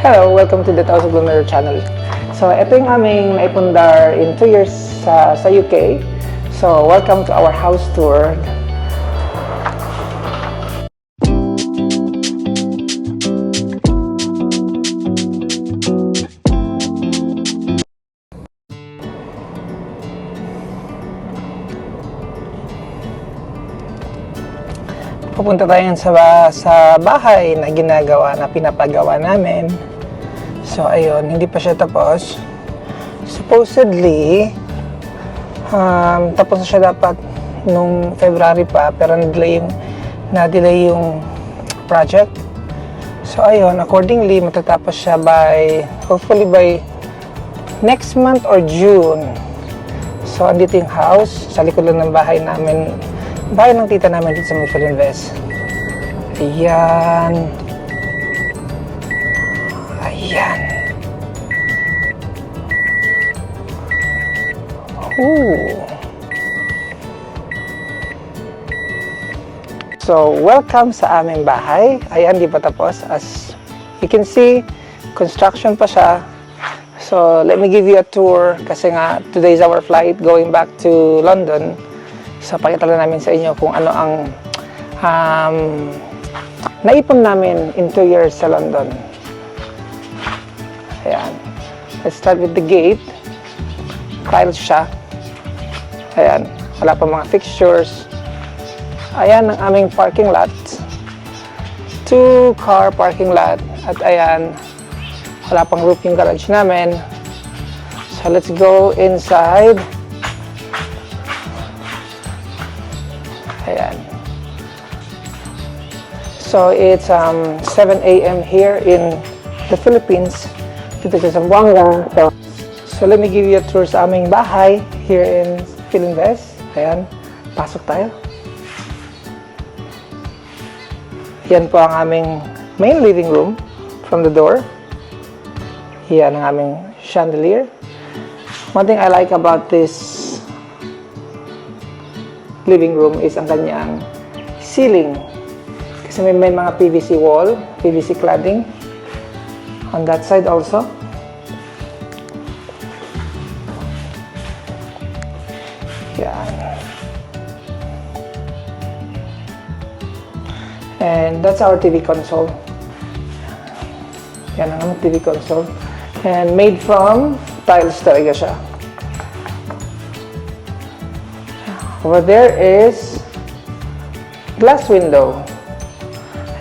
Hello, welcome to the Taos of Lumero channel. So, ito yung aming naipundar in 2 years sa UK. So, welcome to our house tour. Pupunta tayo sa bahay na ginagawa na pinapagawa namin. So ayun, hindi pa siya tapos. Supposedly tapos na siya dapat nung February pa, pero na-delay yung project. So ayun, accordingly matatapos siya hopefully by next month or June. So andito yung house, sa likod lang ng bahay namin, bahay ng tita namin dito sa Mutual Invest. Ayan. Ayan. So, welcome sa aming bahay. Ayan, di pa tapos. As you can see, construction pa siya. So, let me give you a tour kasi nga, today's our flight going back to London. So, pakita lang namin sa inyo kung ano ang naipon namin in 2 years sa London. Ayan. Let's start with the gate. Tiles siya. Ayan. Wala pa mga fixtures. Ayan ang aming parking lot. 2-car parking lot. At ayan, wala pang roof yung garage namin. So, let's go inside. Ayan. So, it's 7 a.m. here in the Philippines. Dito sa Zamboanga. So, let me give you a tour sa aming bahay here in Philinvest. Ayan. Pasok tayo. Yan po ang aming main living room from the door. Yan ang aming chandelier. One thing I like about this living room is ang kanyang ceiling. Kasi may mga PVC wall, PVC cladding on that side also. Yan. And that's our TV console. Yan ang TV console. And made from tiles talaga siya. Over there is glass window.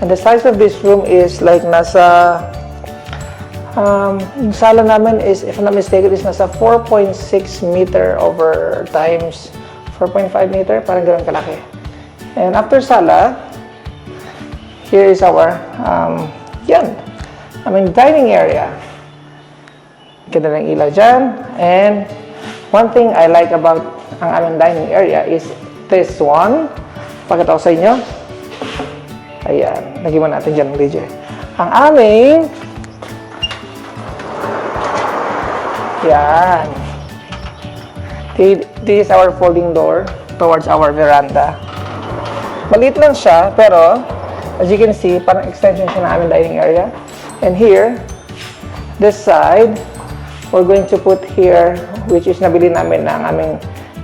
And the size of this room is like nasa yung sala namin is, if I'm not mistaken, is nasa 4.6 meter over times 4.5 meter, parang gano'n kalaki. And after sala, here is our dining area. Ganda ng ilaw dyan. And one thing I like about ang aming dining area is this one. Pakita ko sa inyo. Ayan, lagyan mo natin dyan ng DJ. Ang aming yan. This is our folding door towards our veranda. Maliit lang siya, pero as you can see, parang extension siya ng aming dining area. And here, this side, we're going to put here, which is nabili namin ng aming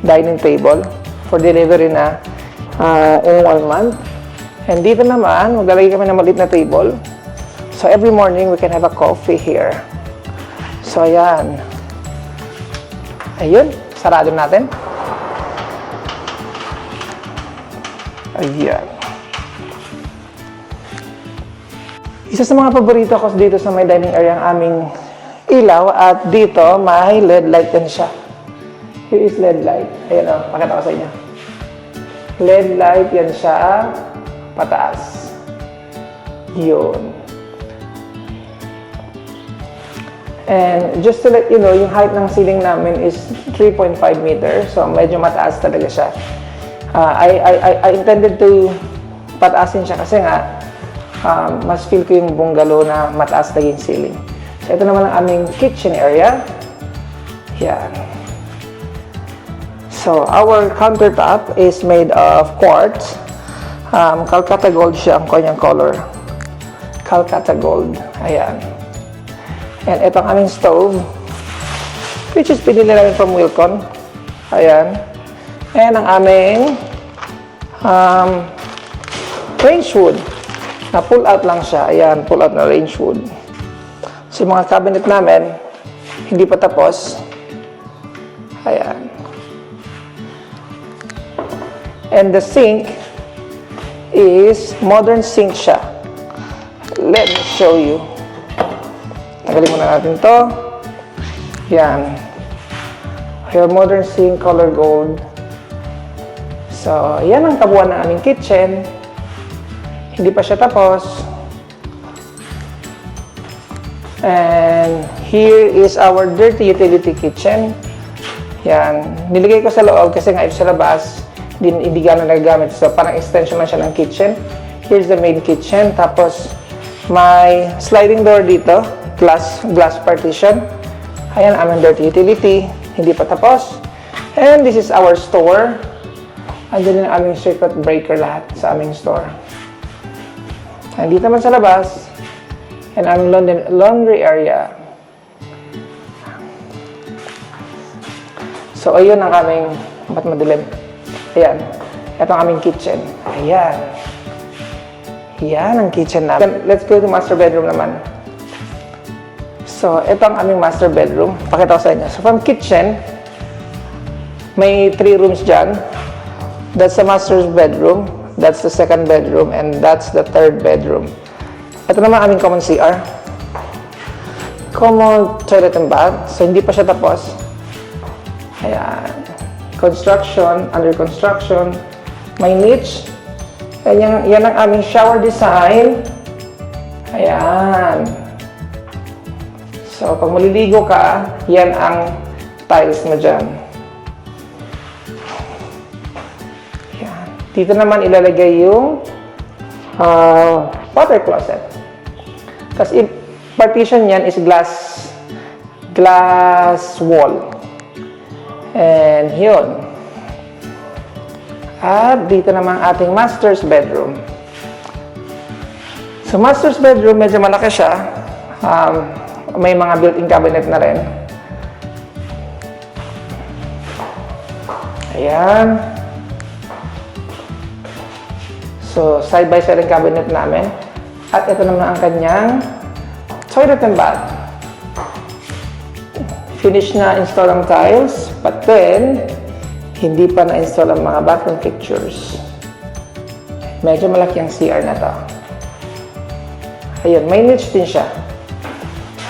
dining table for delivery na in 1 month. And dito naman, maglalagay kami ng maliit na table. So, every morning, we can have a coffee here. So, ayan. Ayun, sarado natin. Ayan. Isa sa mga paborito ko dito sa may dining area ang aming ilaw. At dito, may LED light din siya. Here is LED light. Ayan o, pakita ko sa inyo. LED light yan siya. Pataas. Yun. And just to let you know, yung height ng ceiling namin is 3.5 meters. So, medyo mataas talaga siya. I intended to pataasin siya kasi nga, mas feel ko yung bungalow na mataas na yung ceiling. So, ito naman ang aming kitchen area. Yan. So, our countertop is made of quartz. Calcutta gold siya ang kanyang color. Calcutta gold. Ayan. And ito ang aming stove, which is pinili namin from Wilcon. Ayan. And ang aming range wood. Na pull out lang siya. Ayan, pull out na range wood. So yung mga cabinet namin, hindi pa tapos. Ayan. And the sink is modern sink siya. Let me show you. Tagalin muna natin to. Yan. Your modern sink, color gold. So, yan ang kabuuan ng aming kitchen. Hindi pa siya tapos. And here is our dirty utility kitchen. Yan. Niligay ko sa loob kasi nga if sa labas, hindi gano'n nagagamit. So, parang extension lang siya ng kitchen. Here's the main kitchen. Tapos, may sliding door dito. Glass partition. Ayan, aming dirty utility. Hindi pa tapos. And this is our store. Andun yung aming circuit breaker lahat sa aming store. And dito naman sa labas, and aming laundry area. So, ayun ang aming, ba't madilim? Ayan. Ito ang aming kitchen. Ayan. Yan ang kitchen namin. Let's go to master bedroom naman. So, ito ang aming master bedroom. Pakita ko sa inyo. So, from kitchen, may 3 rooms dyan. That's the master's bedroom. That's the second bedroom. And that's the third bedroom. Ito naman aming common CR. Common toilet and bath. So, hindi pa siya tapos. Ayan. Construction, under construction. May niche. Yan ang aming shower design. Ayan. So, pag maliligo ka, yan ang tiles mo dyan. Ayan. Dito naman ilalagay yung water closet. Kasi partition yan is glass wall. And yun. At dito naman ating master's bedroom. So, master's bedroom, medyo malaki siya. May mga built-in cabinet na rin. Ayan. So, side-by-side ang cabinet namin. At ito naman ang kanyang toilet and bath. Finish na install ang tiles, but then, hindi pa na-install ang mga bathroom fixtures. Medyo malaki ang CR na to. Ayun, may niche din siya.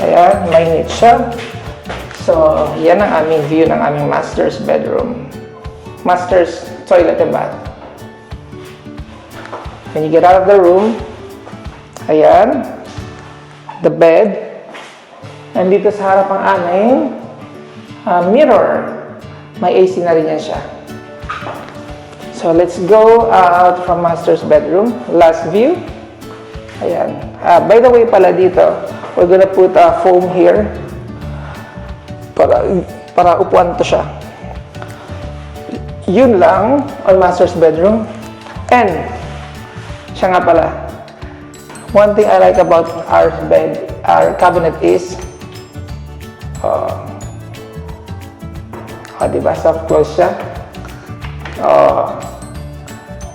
Ayan, may niche siya. So, yan ang aming view ng aming master's bedroom. Master's toilet and bath. When you get out of the room, ayan, the bed. And dito sa harap ang aming mirror. May AC na rin yan siya. So, let's go out from master's bedroom. Last view. Ayan. By the way pala dito, we're gonna put a foam here para upuan to siya. Yun lang on master's bedroom. And, siya nga pala, one thing I like about our cabinet is diba? Soft close siya.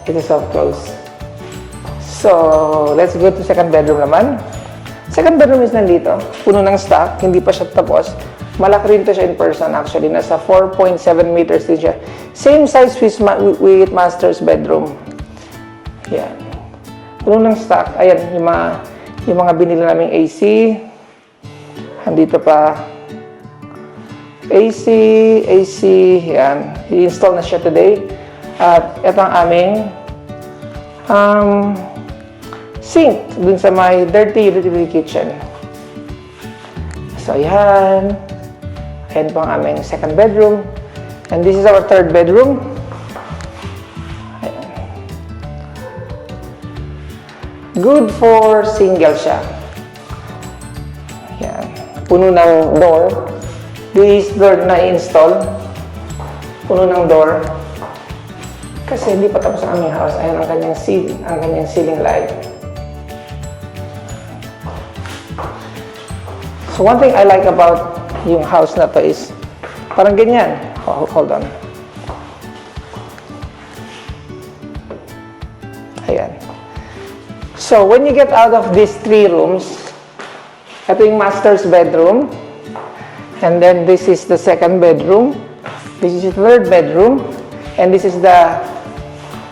Ito soft close. So, let's go to second bedroom naman. Second bedroom is nandito. Puno ng stock. Hindi pa siya tapos. Malaki rin to siya in person actually. Nasa 4.7 meters din siya. Same size with master's bedroom. Yan. Puno ng stock. Ayan, yung mga binili naming AC. Andito pa. AC, yan. I-install na siya today. At ito ang aming sink dun sa my dirty utility kitchen. So, yan. Ayan po ang aming second bedroom. And this is our third bedroom. Ayan. Good for single siya. Ayan. Puno ng door. This door na i-install. Puno ng door. Kasi hindi pa tapos ang aming house. Ayan ang kanyang ceiling light. So one thing I like about yung house na to is parang ganyan. Oh, hold on. Ayan. So when you get out of these 3 rooms, ito yung master's bedroom. And then this is the 2nd bedroom. This is the 3rd bedroom. And this is the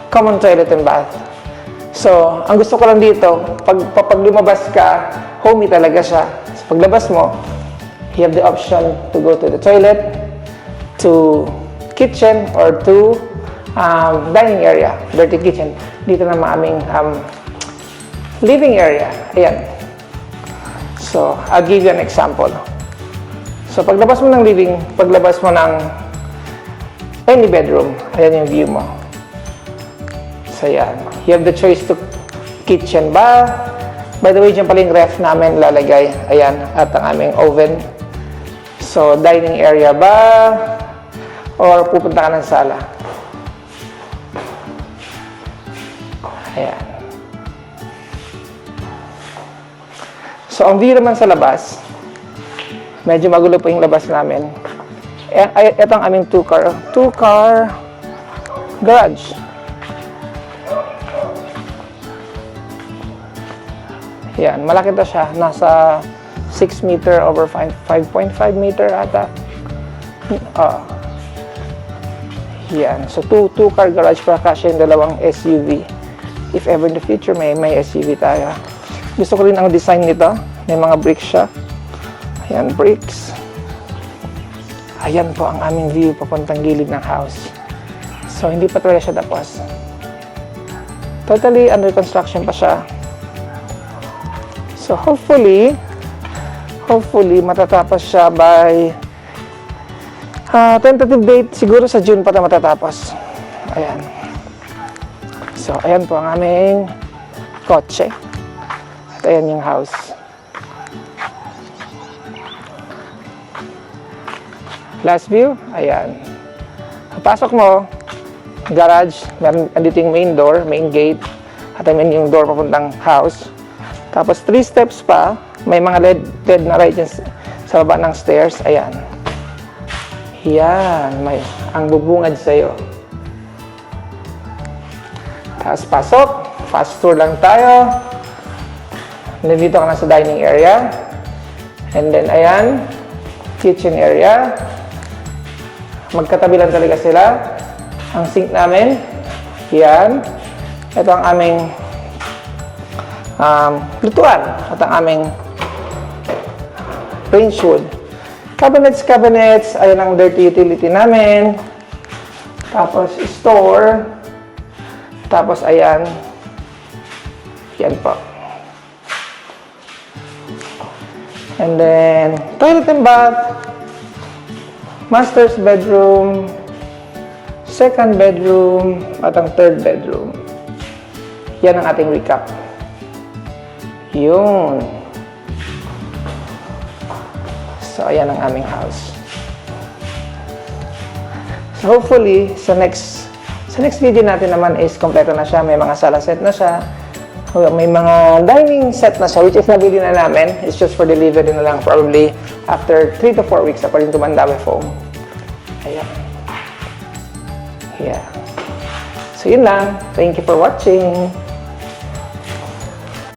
common toilet and bath. So, ang gusto ko lang dito, pag lumabas ka, homey talaga siya. So, paglabas mo, you have the option to go to the toilet, to kitchen, or to dining area, dirty kitchen. Dito na aming living area. Ayan. So, I'll give you an example. So, paglabas mo ng living, paglabas mo ng any bedroom, ayan yung view mo. So, ayan. You have the choice to kitchen ba? By the way, dyan pala yung ref namin lalagay. Ayan, at ang aming oven. So, dining area ba? Or pupunta ka ng sala? Ayan. So, ang view naman sa labas, medyo magulo po yung labas namin. Ito ang aming two-car garage. Yan, malaki to siya. Nasa 6 meter over 5.5 meter ata. Yan. So, two-car garage para kasya yung dalawang SUV. If ever in the future, may SUV tayo. Gusto ko rin ang design nito. May mga bricks siya. Ayan, bricks. Ayan po ang aming view papuntang gilid ng house. So, hindi pa talaga siya tapos. Totally under construction pa siya. So, hopefully, matatapos siya by tentative date, siguro sa June pa na matatapos. Ayan. So, ayan po ang aming kotse. At ayan yung house. Last view, ayan. Pasok mo, garage, meron andito yung main door, main gate, at ayan yung door papuntang house. Tapos 3 steps pa, may mga LED na right dyan sa baba ng stairs. Ayan. Yan, may ang bubungad sa'yo. Tapos pasok, fast tour lang tayo. Nandito ka na sa dining area. And then, ayan, kitchen area. Magkatabi lang talaga sila. Ang sink namin, yan. Ito ang aming lutuan at ang aming range wood. Cabinets, ayan ang dirty utility namin. Tapos store. Tapos ayan. Yan po. And then, toilet and bath. Master's bedroom. 2nd bedroom. At ang 3rd bedroom. Yan ang ating recap. Yun. So, ayan ang aming house. So, hopefully, sa next video natin naman is kompleto na siya. May mga sala set na siya. May mga dining set na siya, which is nabili na namin. It's just for delivery na lang, probably after 3 to 4 weeks, according to Mandawi Foam. Ayan. Yeah. So, yun lang. Thank you for watching.